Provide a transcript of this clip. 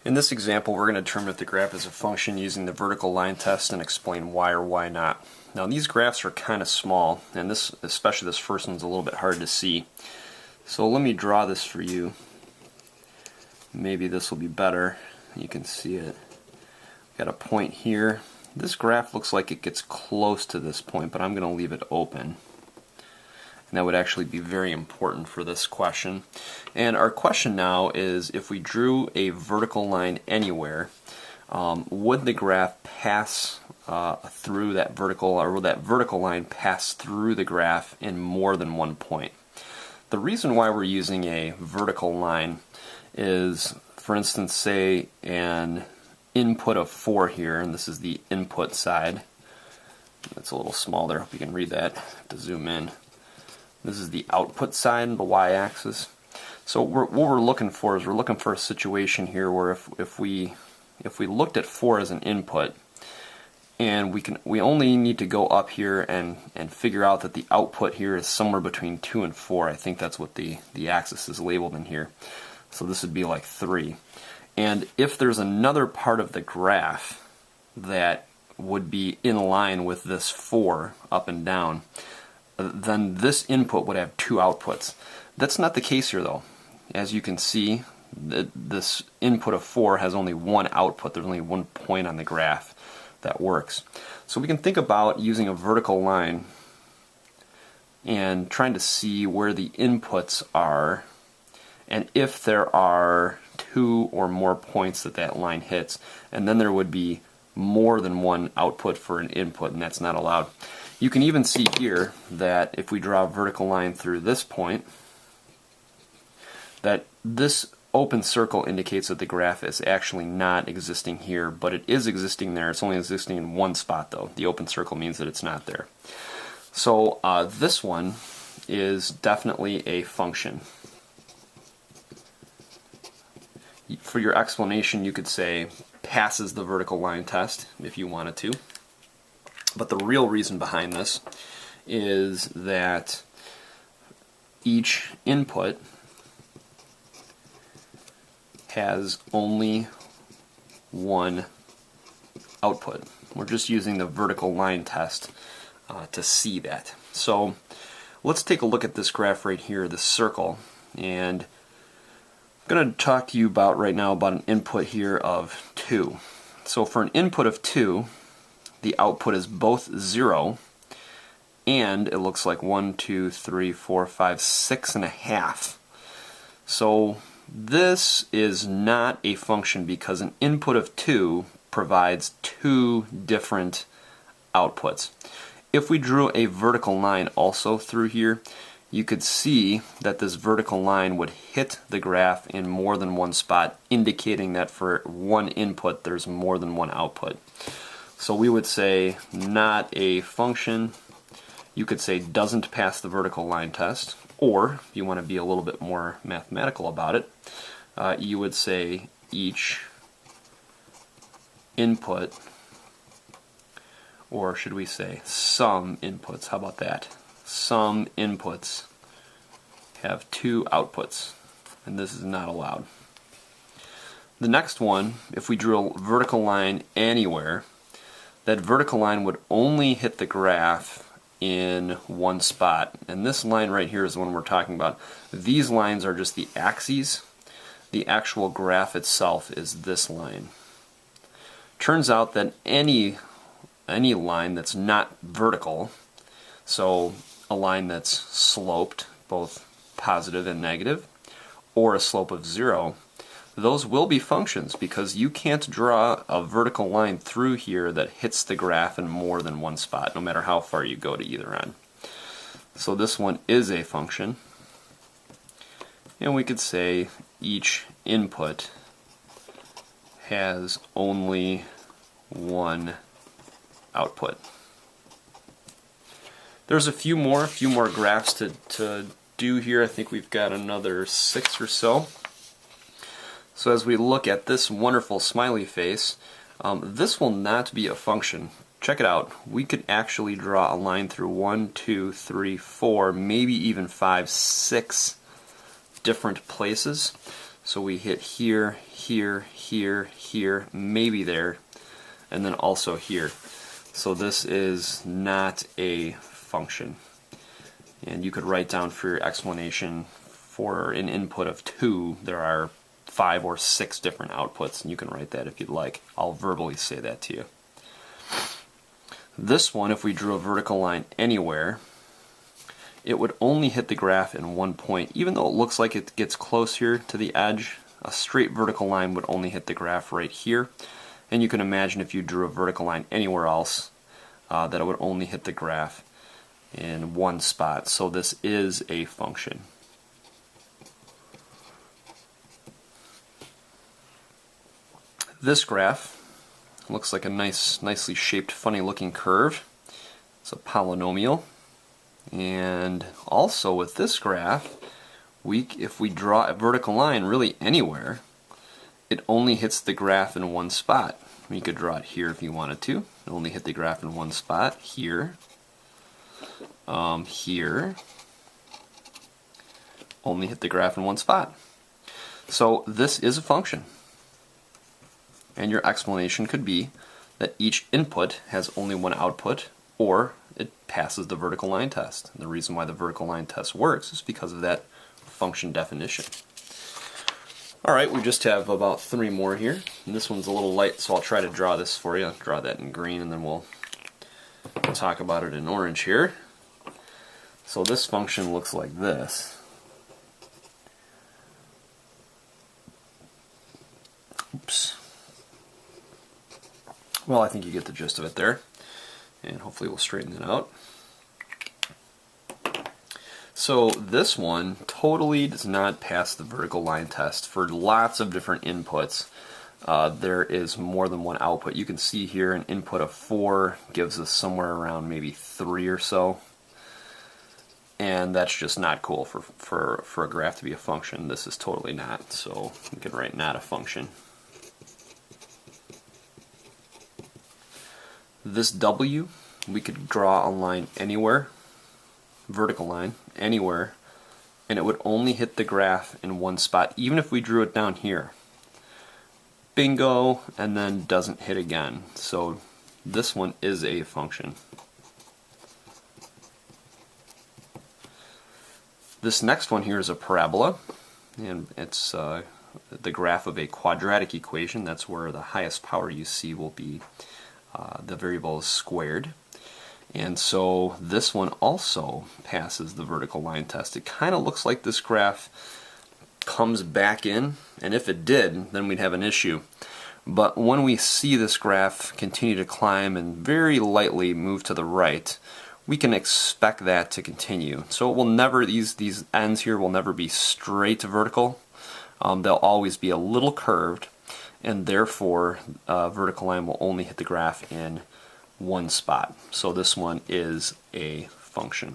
In this example, we're going to determine if the graph is a function using the vertical line test and explain why or why not. Now these graphs are kind of small, and especially this first one's a little bit hard to see. So let me draw this for you. Maybe this will be better. You can see it. Got a point here. This graph looks like it gets close to this point, but I'm going to leave it open. And that would actually be very important for this question. And our question now is, if we drew a vertical line anywhere, would the graph pass through that vertical, or would that vertical line pass through the graph in more than one point? The reason why we're using a vertical line is, for instance, say an input of 4 here, and this is the input side. It's a little small there, hope you can read that. I have to zoom in. This is the output side, the y-axis. So what we're looking for is we're looking for a situation here where if we looked at 4 as an input, and we only need to go up here and figure out that the output here is somewhere between 2 and 4. I think that's what the axis is labeled in here. So this would be like 3. And if there's another part of the graph that would be in line with this 4 up and down, then this input would have 2 outputs. That's not the case here though. As you can see, this input of 4 has only 1 output. There's only 1 point on the graph that works. So we can think about using a vertical line and trying to see where the inputs are, and if there are 2 or more points that line hits, and then there would be more than 1 output for an input, and that's not allowed. You can even see here that if we draw a vertical line through this point, that this open circle indicates that the graph is actually not existing here, but it is existing there. It's only existing in one spot though. The open circle means that it's not there. So this one is definitely a function. For your explanation, you could say passes the vertical line test if you wanted to. But the real reason behind this is that each input has only 1 output. We're just using the vertical line test to see that. So let's take a look at this graph right here, this circle, and I'm going to talk to you right now about an input here of 2. So for an input of 2, the output is both 0 and it looks like 1, 2, 3, 4, 5, 6.5. So this is not a function because an input of 2 provides 2 different outputs. If we drew a vertical line also through here, you could see that this vertical line would hit the graph in more than one spot, indicating that for one input there's more than 1 output. So we would say not a function. You could say doesn't pass the vertical line test, or if you want to be a little bit more mathematical about it, you would say each input, or should we say some inputs, how about that? Some inputs have 2 outputs, and this is not allowed. The next one, if we drew a vertical line anywhere, that vertical line would only hit the graph in one spot. And this line right here is the one we're talking about. These lines are just the axes. The actual graph itself is this line. Turns out that any line that's not vertical, so a line that's sloped, both positive and negative, or a slope of 0, those will be functions because you can't draw a vertical line through here that hits the graph in more than one spot, no matter how far you go to either end. So this one is a function, and we could say each input has only 1 output. There's a few more graphs to do here. I think we've got another 6 or so. So as we look at this wonderful smiley face, this will not be a function. Check it out. We could actually draw a line through 1, 2, 3, 4, maybe even 5, 6 different places. So we hit here, here, here, here, maybe there, and then also here. So this is not a function. And you could write down for your explanation, for an input of 2, there are 5 or 6 different outputs, and you can write that if you'd like. I'll verbally say that to you. This one, if we drew a vertical line anywhere, it would only hit the graph in one point. Even though it looks like it gets close here to the edge, a straight vertical line would only hit the graph right here. And you can imagine if you drew a vertical line anywhere else, that it would only hit the graph in one spot. So this is a function. This graph looks like a nicely shaped, funny looking curve. It's a polynomial. And also with this graph, if we draw a vertical line really anywhere, it only hits the graph in one spot. You could draw it here if you wanted to. It only hit the graph in one spot. Here. Here. Only hit the graph in one spot. So this is a function. And your explanation could be that each input has only one output, or it passes the vertical line test. And the reason why the vertical line test works is because of that function definition. Alright, we just have about 3 more here. And this one's a little light, so I'll try to draw this for you. I'll draw that in green, and then we'll talk about it in orange here. So this function looks like this. Oops. Well, I think you get the gist of it there, and hopefully we'll straighten it out. So this one totally does not pass the vertical line test. For lots of different inputs, there is more than one output. You can see here an input of 4 gives us somewhere around maybe 3 or so, and that's just not cool for a graph to be a function. This is totally not, so we can write not a function. This W, we could draw a line anywhere, vertical line, anywhere, and it would only hit the graph in one spot, even if we drew it down here. Bingo, and then doesn't hit again. So this one is a function. This next one here is a parabola, and it's the graph of a quadratic equation. That's where the highest power you see will be the variable is squared. And so this one also passes the vertical line test. It kind of looks like this graph comes back in, and if it did, then we'd have an issue. But when we see this graph continue to climb and very lightly move to the right, we can expect that to continue. So it will never, these ends here will never be straight vertical. They'll always be a little curved, and therefore vertical line will only hit the graph in one spot. So this one is a function.